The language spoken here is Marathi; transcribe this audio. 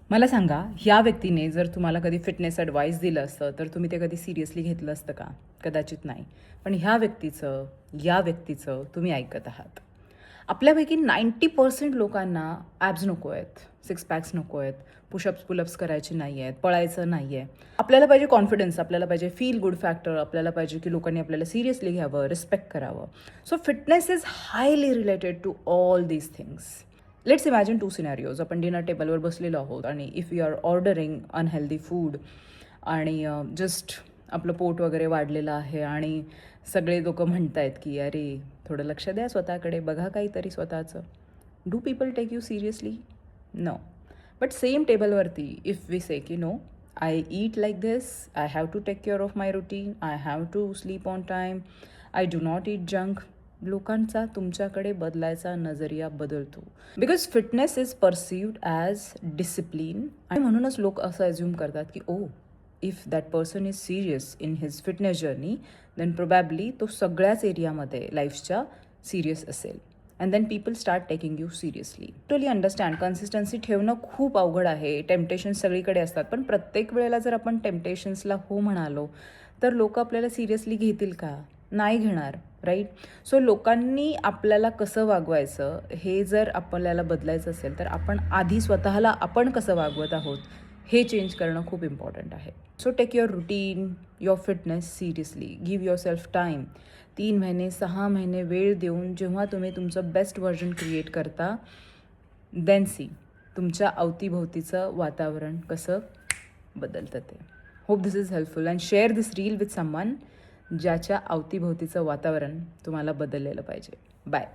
मला सांगा, ह्या व्यक्तीने जर तुम्हाला कधी फिटनेस ॲडवाईस दिलं असतं तर तुम्ही ते कधी सिरियसली घेतलं असतं का? कदाचित नाही. पण या व्यक्तीचं तुम्ही ऐकत आहात. आपल्यापैकी 90% लोकांना ॲब्स नको आहेत, सिक्स पॅक्स नको आहेत, पुशअप्स पुलअप्स करायचे नाही आहेत, पळायचं नाही आहे. आपल्याला पाहिजे कॉन्फिडन्स, आपल्याला पाहिजे फील गुड फॅक्टर, आपल्याला पाहिजे की लोकांनी आपल्याला सिरियसली घ्यावं, रिस्पेक्ट करावं. So fitness is highly related to all these things. Let's imagine 2 scenarios. आपण डिनर टेबलवर बसलेलो आहोत आणि if you are ordering unhealthy food आणि जस्ट आपलं पोट वगैरे वाढलेलं आहे आणि सगळे लोकं म्हणत आहेत की अरे थोडं लक्ष द्या स्वतःकडे, बघा काहीतरी स्वतःचं. Do people take you seriously? No. But same टेबलवरती इफ वी से की no, I eat like this, I have to take care of my routine, I have to sleep on time, I do not eat junk, लोकांचा तुमच्याकडे बदलायचा नजरिया बदलतो. Because fitness is perceived as discipline. आणि म्हणूनच लोक असं अज्युम करतात की oh, if that person is serious in his fitness journey, then probably तो सगळ्याच एरियामध्ये लाईफच्या सिरियस असेल. And then people start taking you seriously. Totally understand, consistency ठेवणं खूप अवघड आहे. टेम्पटेशन्स सगळीकडे असतात, पण प्रत्येक वेळेला जर आपण टेम्पटेशन्सला हो म्हणालो तर लोक आपल्याला सिरियसली घेतील का? नाही घेणार, राईट? सो लोकांनी आपल्याला कसं वागवायचं हे जर आपल्याला बदलायचं असेल तर आपण आधी स्वतःला आपण कसं वागवत आहोत हे चेंज करणं खूप इम्पॉर्टंट आहे. So take your routine, your fitness seriously. Give your सेल्फ टाईम. 3 महिने 6 महिने वेळ देऊन जेव्हा तुम्ही तुमचं बेस्ट व्हर्जन क्रिएट करता, देन सी तुमच्या अवतीभोवतीचं वातावरण कसं बदलतं ते. Hope this is helpful and share this reel with someone ज्याच्या अवतीभोवतीचं वातावरण तुम्हाला बदललेलं पाहिजे. बाय.